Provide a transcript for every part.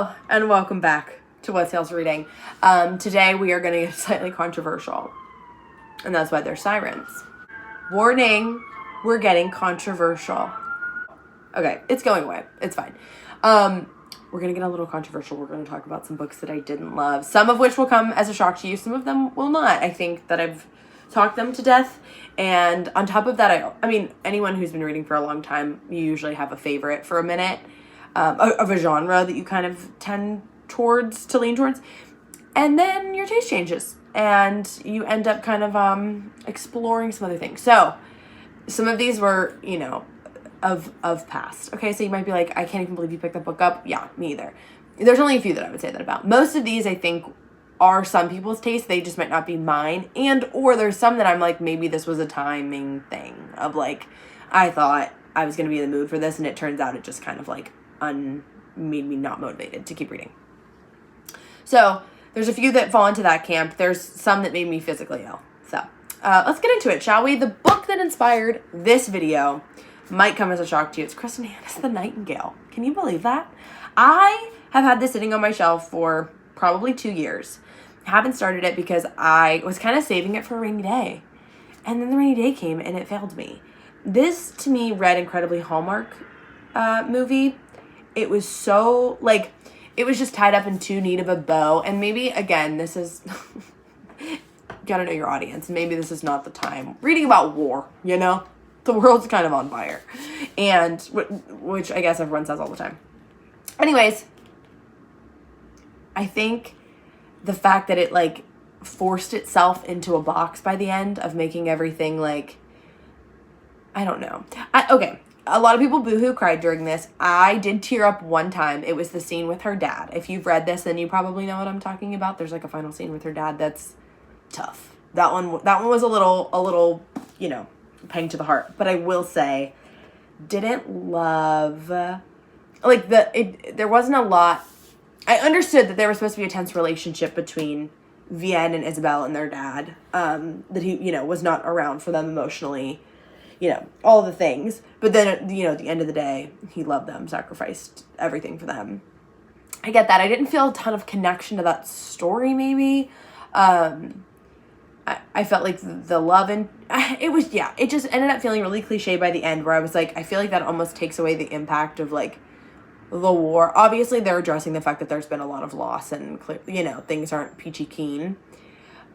Hello, and welcome back to What Sales Reading. Today we are going to get slightly controversial, and that's why they're sirens. Warning, we're getting controversial. Okay, it's going away. It's fine. We're going to get a little controversial. We're going to talk about some books that I didn't love, some of which will come as a shock to you. Some of them will not. I think that I've talked them to death. And on top of that, I mean, anyone who's been reading for a long time, you usually have a favorite for a minute. Of a genre that you kind of tend to lean towards. And then your taste changes and you end up kind of exploring some other things. So some of these were, of past. Okay, so you might be like, I can't even believe you picked that book up. Yeah, me either. There's only a few that I would say that about. Most of these, I think, are some people's taste. They just might not be mine. Or there's some that I'm like, maybe this was a timing thing of like, I thought I was going to be in the mood for this, and it turns out it just kind of like made me not motivated to keep reading. So there's a few that fall into that camp. There's some that made me physically ill. So let's get into it, shall we? The book that inspired this video might come as a shock to you. It's Kristen Hanna's The Nightingale. Can you believe that? I have had this sitting on my shelf for probably 2 years. Haven't started it because I was kind of saving it for a rainy day. And then the rainy day came and it failed me. This, to me, read incredibly Hallmark movie. It was so, like, it was just tied up in too neat of a bow. And maybe, again, this is, you gotta know your audience. Maybe this is not the time. Reading about war, The world's kind of on fire. And, which I guess everyone says all the time. Anyways, I think the fact that it, like, forced itself into a box by the end of making everything, like, I don't know. Okay. A lot of people boohoo cried during this. I did tear up one time. It was the scene with her dad. If you've read this, then you probably know what I'm talking about. There's like a final scene with her dad that's tough. That one was a little, pang to the heart. But I will say, didn't love, like there wasn't a lot. I understood that there was supposed to be a tense relationship between Vienne and Isabel and their dad. That he, was not around for them emotionally. All the things. But then, at the end of the day, he loved them, sacrificed everything for them. I get that. I didn't feel a ton of connection to that story, maybe. I felt like the love and it just ended up feeling really cliche by the end, where I was like, I feel like that almost takes away the impact of like the war. Obviously, they're addressing the fact that there's been a lot of loss and, things aren't peachy keen.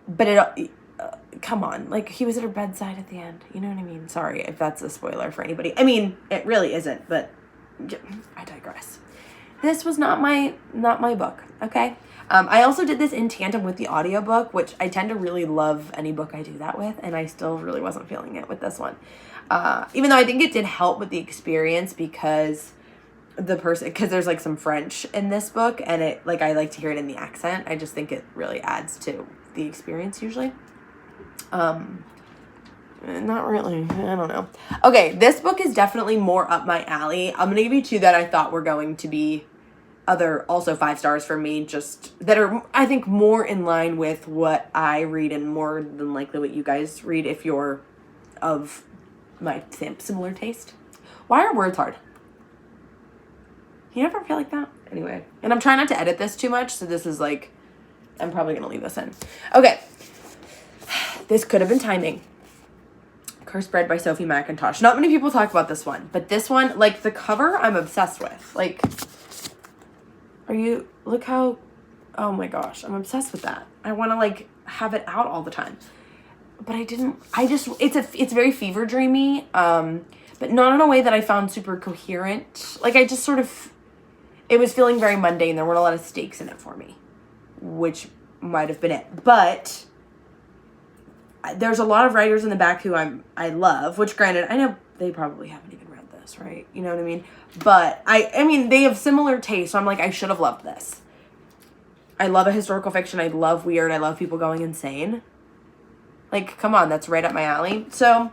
But come on, like, he was at her bedside at the end. You know what I mean? Sorry if that's a spoiler for anybody. I mean, it really isn't, but I digress. This was not my book, okay? I also did this in tandem with the audiobook, which I tend to really love any book I do that with, and I still really wasn't feeling it with this one. Even though I think it did help with the experience because there's like some French in this book, and I like to hear it in the accent. I just think it really adds to the experience usually. Not really. I don't know. Okay, this book is definitely more up my alley. I'm gonna give you two that I thought were going to be also 5 stars for me, just that are, I think, more in line with what I read and more than likely what you guys read if you're of my similar taste. Why are words hard? You never feel like that? Anyway, and I'm trying not to edit this too much, so this is like, I'm probably gonna leave this in. Okay. This could have been timing. Cursed Bread by Sophie McIntosh. Not many people talk about this one, but this one, like, the cover, I'm obsessed with. Like, look how, oh my gosh, I'm obsessed with that. I want to, like, have it out all the time. But it's very fever dreamy, but not in a way that I found super coherent. Like, I just sort of, it was feeling very mundane. There weren't a lot of stakes in it for me, which might have been it. But there's a lot of writers in the back who I love, which granted, I know they probably haven't even read this, right? You know what I mean? But I mean, they have similar tastes, so I'm like, I should have loved this. I love a historical fiction. I love weird. I love people going insane. Like, come on, that's right up my alley. So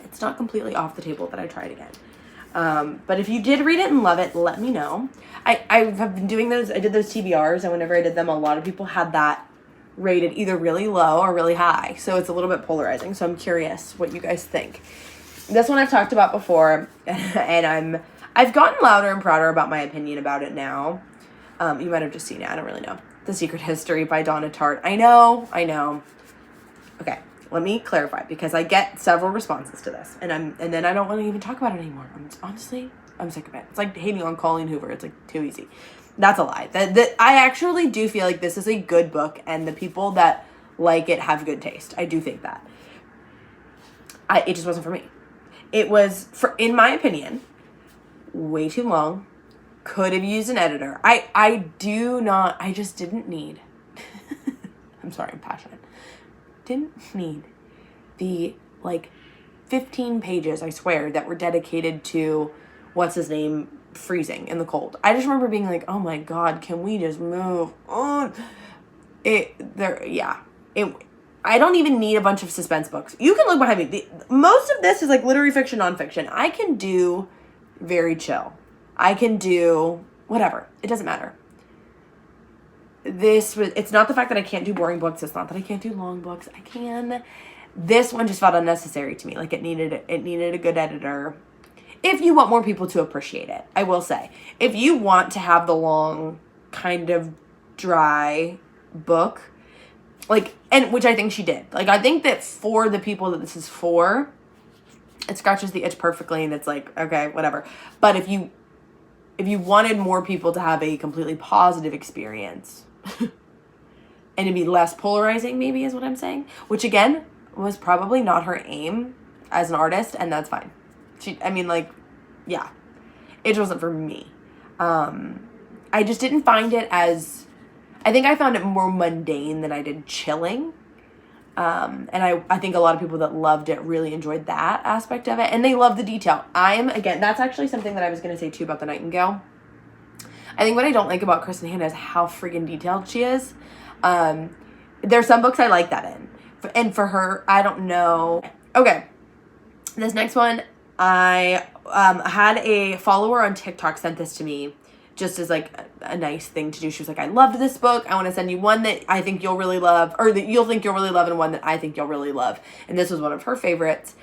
it's not completely off the table that I try it again. But if you did read it and love it, let me know. I have been doing those. I did those TBRs, and whenever I did them, a lot of people had that rated either really low or really high. So it's a little bit polarizing. So I'm curious what you guys think. This one I've talked about before, and I've gotten louder and prouder about my opinion about it now. You might have just seen it. I don't really know. The Secret History by Donna Tartt. I know. Okay, let me clarify, because I get several responses to this, and then I don't want to even talk about it anymore. I'm sick of it. It's like hating on Colleen Hoover. It's like too easy. That's a lie. That I actually do feel like this is a good book, and the people that like it have good taste. I do think that. It just wasn't for me. It was, in my opinion, way too long. Could have used an editor. I just didn't need, I'm sorry, I'm passionate. Didn't need the, 15 pages, I swear, that were dedicated to, what's his name, freezing in the cold. I just remember being like, oh my God, can we just move on? I don't even need a bunch of suspense books. You can look behind me. Most of this is literary fiction, nonfiction. I can do very chill. I can do whatever. It doesn't matter. It's not the fact that I can't do boring books. It's not that I can't do long books. I can. This one just felt unnecessary to me. It needed a good editor. If you want more people to appreciate it, I will say. If you want to have the long, kind of dry book, and which I think she did. I think that for the people that this is for, it scratches the itch perfectly, and it's okay, whatever. But if you wanted more people to have a completely positive experience and to be less polarizing, maybe is what I'm saying, which again was probably not her aim as an artist, and that's fine. Yeah, it wasn't for me. I just didn't find it as, I think I found it more mundane than I did chilling. And I think a lot of people that loved it really enjoyed that aspect of it, and they love the detail. That's actually something that I was going to say too about the Nightingale. I think what I don't like about Kristen Hanna is how freaking detailed she is. There's some books I like that in, and for her, I don't know. Okay, this next one, I had a follower on TikTok sent this to me just as a nice thing to do. She was like, I loved this book. I want to send you one that I think you'll really love, or that you'll think you'll really love, and one that I think you'll really love. And this was one of her favorites.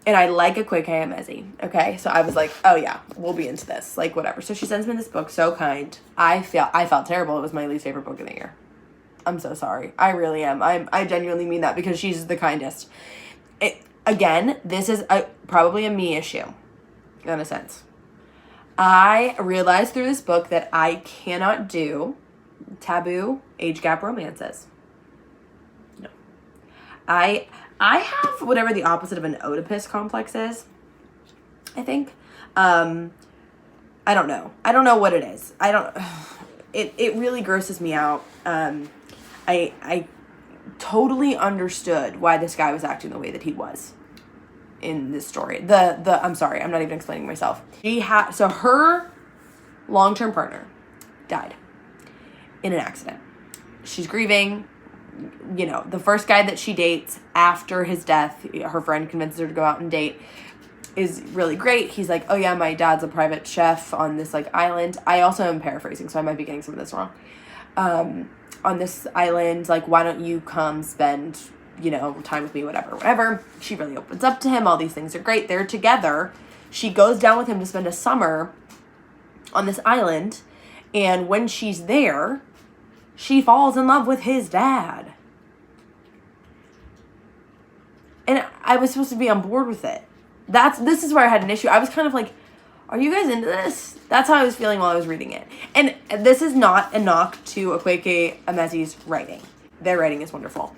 And I like Akwaeke Emezi. Okay. So I was like, oh yeah, we'll be into this. Whatever. So she sends me this book. So kind. I felt terrible. It was my least favorite book of the year. I'm so sorry. I really am. I genuinely mean that, because she's the kindest. Again, this is probably a me issue in a sense. I realized through this book that I cannot do taboo age gap romances. No. I have whatever the opposite of an Oedipus complex is, I think. I don't know. I don't know what it is. It really grosses me out. I totally understood why this guy was acting the way that he was in this story. I'm sorry, I'm not even explaining myself. So her long-term partner died in an accident. She's grieving. The first guy that she dates after his death, her friend convinces her to go out and date, is really great. He's like, oh yeah, my dad's a private chef on this island. I also am paraphrasing, so I might be getting some of this wrong. On this island, why don't you come spend time with me, whatever. She really opens up to him. All these things are great. They're together. She goes down with him to spend a summer on this island. And when she's there, she falls in love with his dad. And I was supposed to be on board with it. This is where I had an issue. I was kind of like, are you guys into this? That's how I was feeling while I was reading it. And this is not a knock to Akwaeke Emezi's writing. Their writing is wonderful.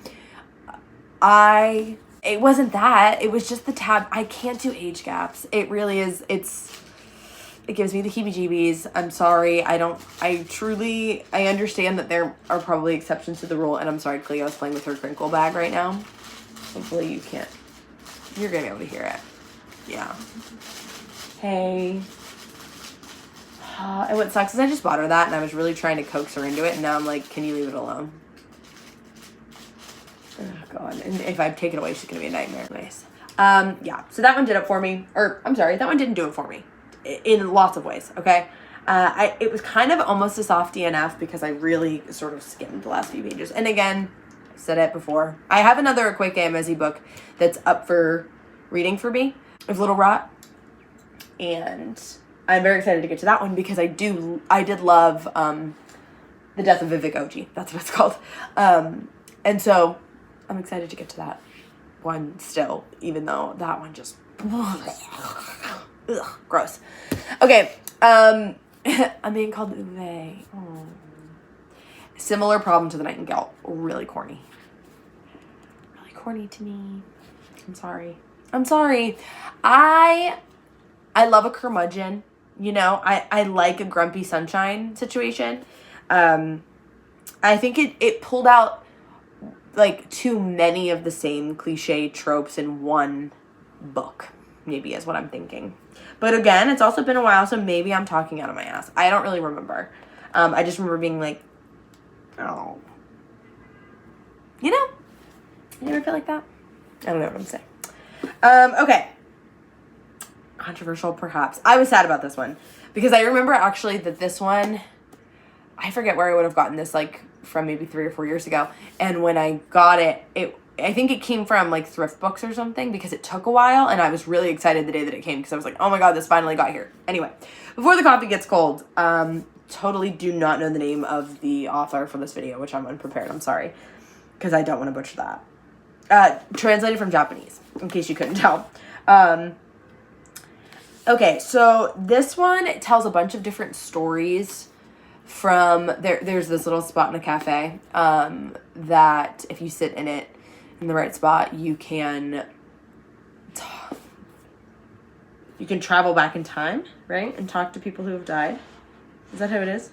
It wasn't that. It was just the tab. I can't do age gaps. It really is. It gives me the heebie-jeebies. I'm sorry. I understand that there are probably exceptions to the rule. And I'm sorry, Cleo's playing with her crinkle bag right now. Hopefully you can't. You're going to be able to hear it. Yeah. Hey. And what sucks is I just bought her that, and I was really trying to coax her into it. And now I'm like, can you leave it alone? Oh, God. And if I take it away, she's going to be a nightmare. Anyways. Yeah. So that one did it for me. Or, I'm sorry, that one didn't do it for me. In lots of ways, okay? It was kind of almost a soft DNF because I really sort of skimmed the last few pages. And again, I said it before. I have another Akwaeke Emezi book that's up for reading for me, of Little Rot. And I'm very excited to get to that one because I did love The Death of Vivek Oji. That's what it's called. And so I'm excited to get to that one still, even though that one just ugh, gross. Okay. I'm being called Uwe. Oh. Similar problem to the Nightingale. Really corny. Really corny to me. I'm sorry. I love a curmudgeon. You know, I like a grumpy sunshine situation. I think it pulled out like too many of the same cliche tropes in one book, maybe is what I'm thinking. But again, it's also been a while, so maybe I'm talking out of my ass. I don't really remember. I just remember being like, oh. You know? You ever feel like that? I don't know what I'm saying. Okay. Controversial, perhaps. I was sad about this one because I remember actually that this one, I forget where I would have gotten this, like from maybe 3 or 4 years ago. And when I got it, I think it came from like thrift books or something because it took a while, and I was really excited the day that it came because I was like, oh my God, this finally got here. Anyway, before the coffee gets cold, totally do not know the name of the author for this video, which I'm unprepared. I'm sorry because I don't want to butcher that. Translated from Japanese, in case you couldn't tell. Okay, so this one tells a bunch of different stories from there's this little spot in a cafe that if you sit in it in the right spot, you can travel back in time, right? And talk to people who have died. Is that how it is?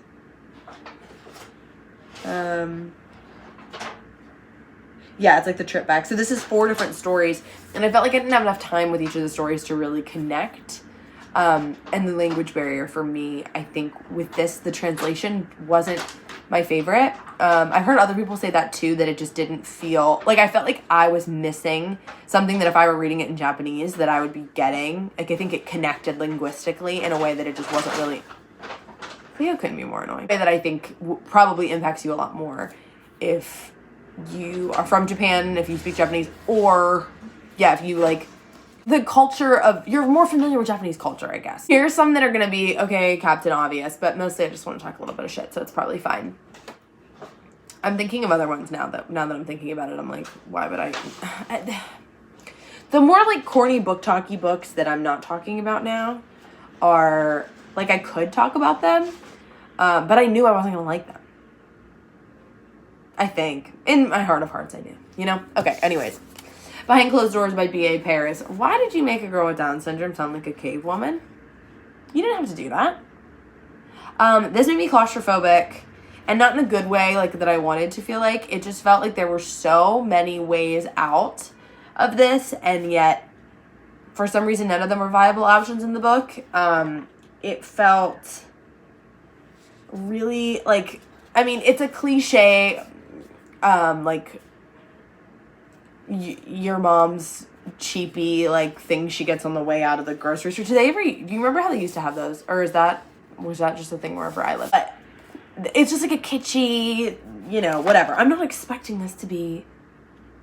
Yeah, it's like the trip back. So this is 4 different stories, and I felt like I didn't have enough time with each of the stories to really connect. And the language barrier for me, I think with this, the translation wasn't my favorite. I've heard other people say that too, that it just didn't feel, like I felt like I was missing something that if I were reading it in Japanese that I would be getting. Like I think it connected linguistically in a way that it just wasn't really, Cleo couldn't be more annoying. A way that I think probably impacts you a lot more if you are from Japan, if you speak Japanese, or yeah, if you like the culture of, you're more familiar with Japanese culture, I guess. Here's some that are going to be, okay, Captain Obvious, but mostly I just want to talk a little bit of shit, so it's probably fine. I'm thinking of other ones now that I'm thinking about it, I'm like, why would I the more like corny book talky books that I'm not talking about now are, like I could talk about them, but I knew I wasn't going to like them. I think. In my heart of hearts, I do. You know? Okay, anyways. Behind Closed Doors by B.A. Paris. Why did you make a girl with Down syndrome sound like a cave woman? You didn't have to do that. This made me claustrophobic, and not in a good way, like that I wanted to feel like. It just felt like there were so many ways out of this, and yet, for some reason, none of them were viable options in the book. It felt really, like, I mean, it's a cliche, like, your mom's cheapy, like, thing she gets on the way out of the grocery store. Do you remember how they used to have those? Or was that just a thing wherever I live? But it's just like a kitschy, you know, whatever. I'm not expecting this to be,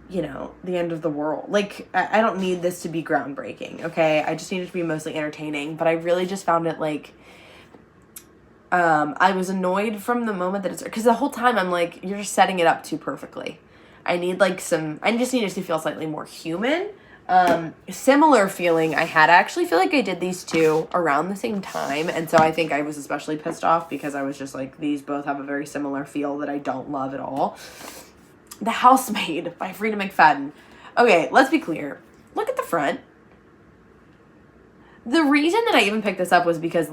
you know, the end of the world. Like, I don't need this to be groundbreaking, okay? I just need it to be mostly entertaining. But I really just found it, like, I was annoyed from the moment that because the whole time I'm like, you're just setting it up too perfectly. I just need it to feel slightly more human. Similar feeling I had. I actually feel like I did these two around the same time. And so I think I was especially pissed off because I was just like, these both have a very similar feel that I don't love at all. The Housemaid by Frida McFadden. Okay, let's be clear. Look at the front. The reason that I even picked this up was because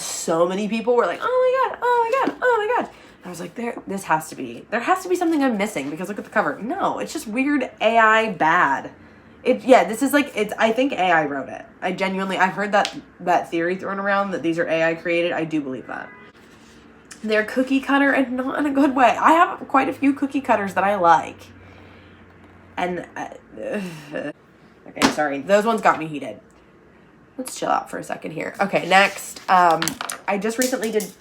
so many people were like, oh my God, oh my God, oh my God. I was like, there has to be something I'm missing because look at the cover. No, it's just weird AI bad. I think AI wrote it. I've heard that theory thrown around that these are AI created. I do believe that. They're cookie cutter and not in a good way. I have quite a few cookie cutters that I like. And, okay, sorry. Those ones got me heated. Let's chill out for a second here. Okay, next. I just recently did,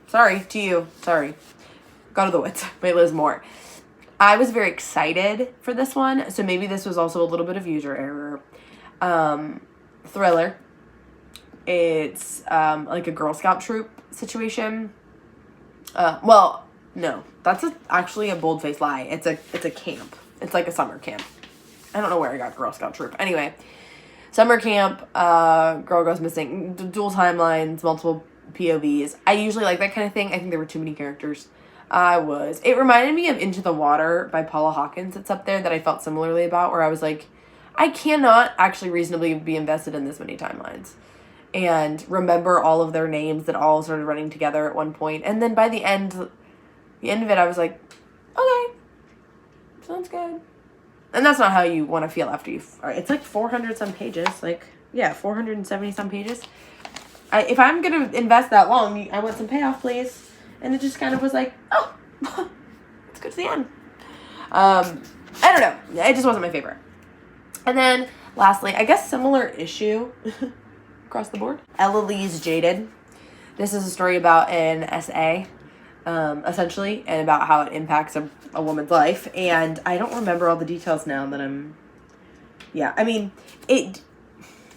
Sorry to you. Sorry. Go to the woods. Wait, Liz Moore. I was very excited for this one. So maybe this was also a little bit of user error. Thriller. It's like a Girl Scout troop situation. Well, no, that's actually a bold-faced lie. It's a camp. It's like a summer camp. I don't know where I got Girl Scout troop. Anyway, summer camp, girl goes missing, dual timelines, multiple POVs. I usually like that kind of thing. I think there were too many characters. It reminded me of Into the Water by Paula Hawkins. It's up there that I felt similarly about, where I was like, I cannot actually reasonably be invested in this many timelines and remember all of their names that all started running together at one point. And then by the end of it, I was like, okay, sounds good. And that's not how you want to feel after it's like 400 some pages. Like, yeah, 470 some pages. If I'm going to invest that long, I want some payoff, please. And it just kind of was like, oh, let's go to the end. I don't know. It just wasn't my favorite. And then lastly, I guess similar issue across the board. Ella Lee's Jaded. This is a story about an SA, essentially, and about how it impacts a woman's life. And I don't remember all the details now that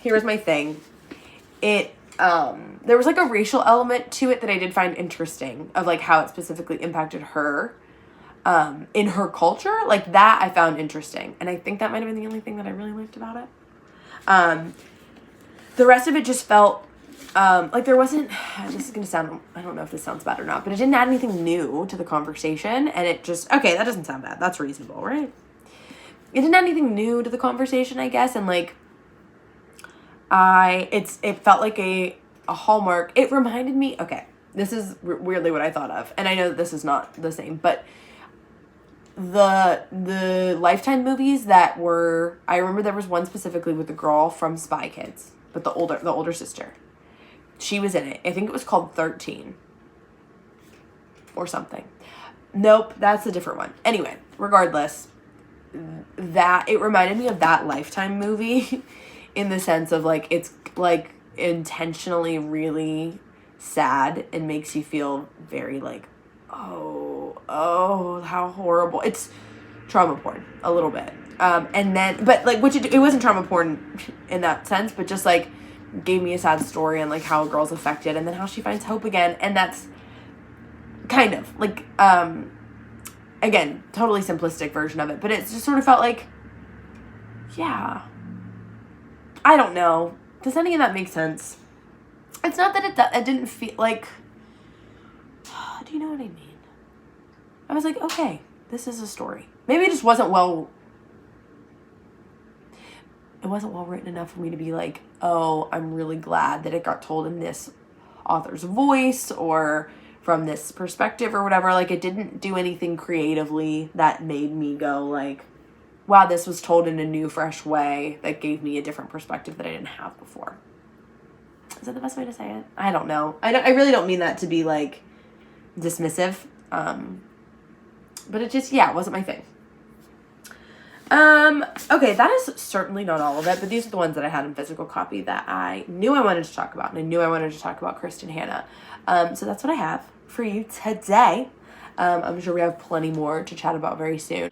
here's my thing. There was like a racial element to it that I did find interesting, of like how it specifically impacted her, in her culture. Like that I found interesting. And I think that might have been the only thing that I really liked about it. The rest of it just felt, like there wasn't, this is going to sound, I don't know if this sounds bad or not, but it didn't add anything new to the conversation. And it just, okay, that doesn't sound bad. That's reasonable, right? It didn't add anything new to the conversation, I guess. And like, it felt like a hallmark. It reminded me, okay, this is weirdly what I thought of. And I know that this is not the same, but the Lifetime movies that were, I remember there was one specifically with the girl from Spy Kids, but the older sister. She was in it. I think it was called 13 or something. Nope, that's a different one. Anyway, regardless, that it reminded me of that Lifetime movie in the sense of like, it's like intentionally really sad and makes you feel very like, oh, how horrible. It's trauma porn a little bit. And then, but like, which it wasn't trauma porn in that sense, but just like gave me a sad story and like how a girl's affected and then how she finds hope again. And that's kind of like, again, totally simplistic version of it, but it just sort of felt like, yeah, I don't know. Does any of that make sense? It's not that it didn't feel like, do you know what I mean? I was like, okay, this is a story. Maybe it just wasn't well written enough for me to be like, oh, I'm really glad that it got told in this author's voice or from this perspective or whatever. Like, it didn't do anything creatively that made me go like, wow, this was told in a new, fresh way that gave me a different perspective that I didn't have before. Is that the best way to say it? I don't know. I really don't mean that to be like dismissive. But it just, yeah, it wasn't my thing. Okay, that is certainly not all of it, but these are the ones that I had in physical copy that I knew I wanted to talk about, and I knew I wanted to talk about Kristen Hanna. So that's what I have for you today. I'm sure we have plenty more to chat about very soon.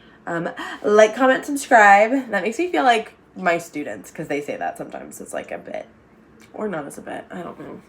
Like, comment, subscribe. That makes me feel like my students, because they say that sometimes. It's like a bit, or not as a bit. I don't know.